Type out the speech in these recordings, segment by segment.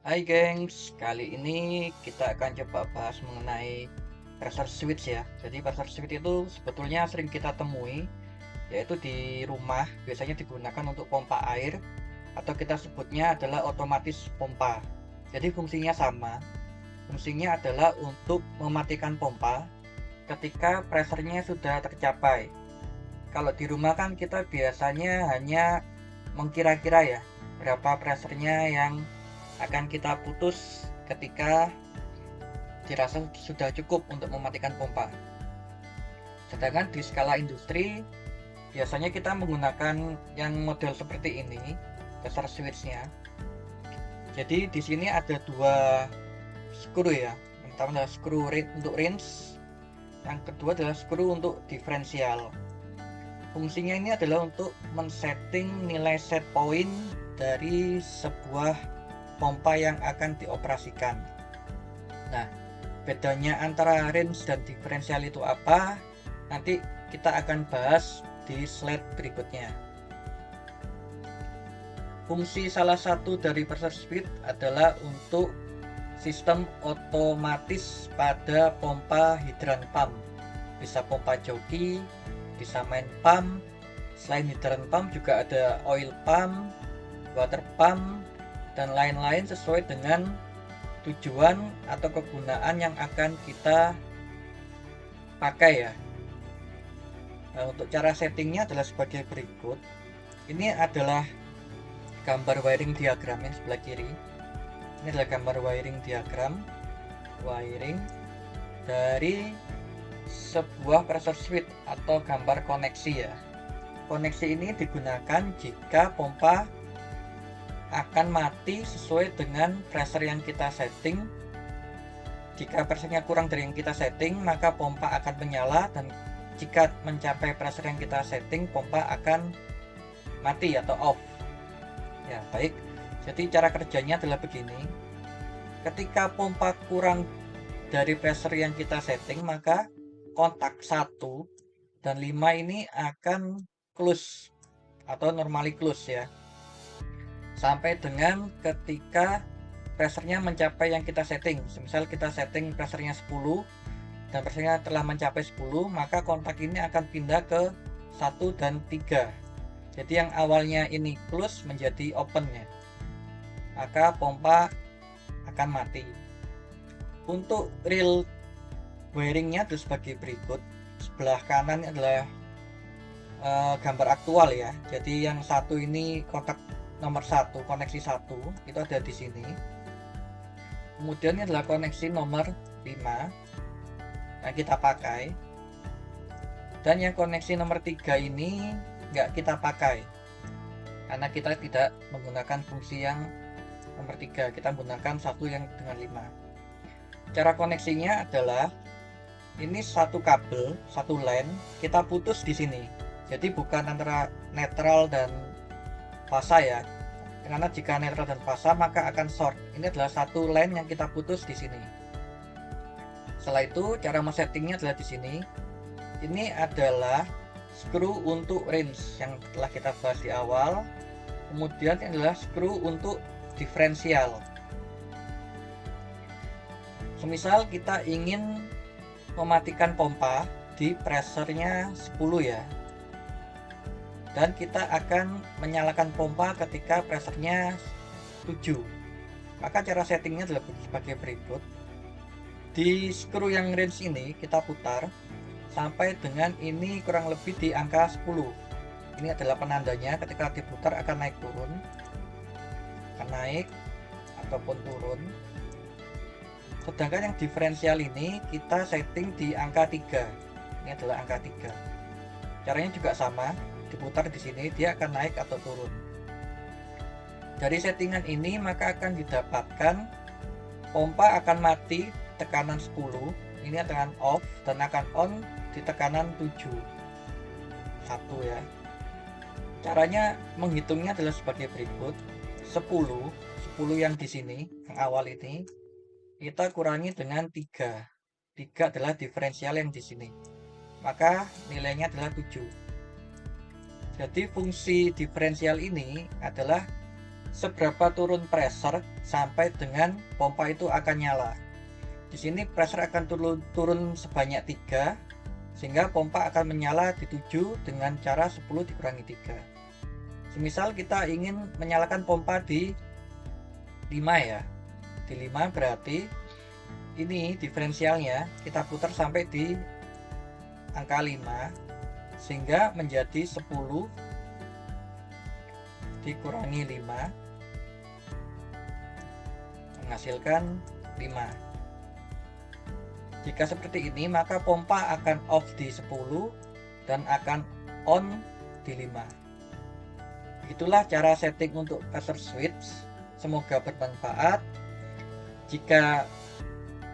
Hai gengs, kali ini kita akan coba bahas mengenai pressure switch ya. Jadi pressure switch itu sebetulnya sering kita temui, yaitu di rumah biasanya digunakan untuk pompa air atau kita sebutnya adalah otomatis pompa. Jadi fungsinya sama, fungsinya adalah untuk mematikan pompa ketika pressernya sudah tercapai. Kalau di rumah kan kita biasanya hanya mengkira-kira ya, berapa pressernya yang akan kita putus ketika dirasa sudah cukup untuk mematikan pompa. Sedangkan di skala industri, biasanya kita menggunakan yang model seperti ini, pressure switch-nya. Jadi di sini ada dua skru ya. Yang pertama adalah skru untuk range, yang kedua adalah skru untuk diferensial. Fungsinya ini adalah untuk men-setting nilai set point dari sebuah pompa yang akan dioperasikan. Nah, bedanya antara range dan diferensial itu apa? Nanti kita akan bahas di slide berikutnya. Fungsi salah satu dari pressure switch adalah untuk sistem otomatis pada pompa hidran pump. Bisa pompa joki, bisa main pump. Selain hidran pump juga ada oil pump, water pump, dan lain-lain sesuai dengan tujuan atau kegunaan yang akan kita pakai ya. Nah, untuk cara settingnya adalah sebagai berikut. Ini adalah gambar wiring diagram yang sebelah kiri. Ini adalah gambar wiring diagram wiring dari sebuah pressure switch atau gambar koneksi ya. Koneksi ini digunakan jika pompa akan mati sesuai dengan pressure yang kita setting. Jika pressernya kurang dari yang kita setting, maka pompa akan menyala, dan jika mencapai pressure yang kita setting, pompa akan mati atau off. Ya, baik. Jadi cara kerjanya adalah begini. Ketika pompa kurang dari pressure yang kita setting, maka kontak 1 dan 5 ini akan close atau normally close ya. Sampai dengan ketika pressernya mencapai yang kita setting. Misal kita setting pressernya 10 dan pressernya telah mencapai 10, maka kontak ini akan pindah ke 1 dan 3. Jadi yang awalnya ini close menjadi open ya. Maka pompa akan mati. Untuk real wiringnya itu sebagai berikut. Sebelah kanan adalah gambar aktual ya. Jadi yang satu ini kontak nomor 1, koneksi 1 itu ada di sini. Kemudian ini adalah koneksi nomor 5 yang kita pakai, dan yang koneksi nomor 3 ini nggak kita pakai karena kita tidak menggunakan fungsi yang nomor 3, kita menggunakan satu yang dengan 5. Cara koneksinya adalah ini satu kabel, satu line kita putus di sini. Jadi bukan antara netral dan fasa ya, karena jika netral dan fasa maka akan short. Ini adalah satu line yang kita putus di sini. Setelah itu cara men-settingnya adalah di sini. Ini adalah skru untuk range yang telah kita bahas di awal. Kemudian ini adalah skru untuk diferensial. Semisal kita ingin mematikan pompa di pressernya 10 ya, dan kita akan menyalakan pompa ketika pressernya 7. Maka cara settingnya adalah sebagai berikut. Di skru yang range ini kita putar sampai dengan ini kurang lebih di angka 10. Ini adalah penandanya ketika diputar akan naik turun, akan naik ataupun turun. Sedangkan yang diferensial ini kita setting di angka 3. Ini adalah angka 3. Caranya juga sama, diputar di sini dia akan naik atau turun. Dari settingan ini maka akan didapatkan pompa akan mati tekanan 10, ini tekanan off, dan akan on di tekanan 7. 1 ya. Caranya menghitungnya adalah sebagai berikut. 10 yang di sini, yang awal ini kita kurangi dengan 3. 3 adalah diferensial yang di sini. Maka nilainya adalah 7. Jadi fungsi diferensial ini adalah seberapa turun pressure sampai dengan pompa itu akan nyala. Di sini pressure akan turun sebanyak 3, sehingga pompa akan menyala di 7 dengan cara 10 dikurangi 3. Semisal kita ingin menyalakan pompa di 5 ya. Di 5 berarti ini diferensialnya kita putar sampai di angka 5, sehingga menjadi 10 dikurangi 5 menghasilkan 5. Jika seperti ini, maka pompa akan off di 10 dan akan on di 5. Itulah cara setting untuk pressure switch. Semoga bermanfaat. Jika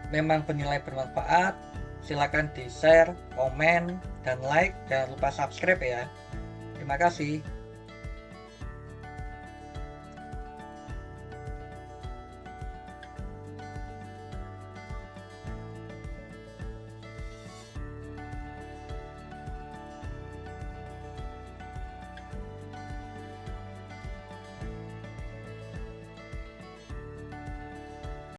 memang bernilai bermanfaat, silakan di share, komen, dan like. Jangan lupa subscribe ya. Terima kasih.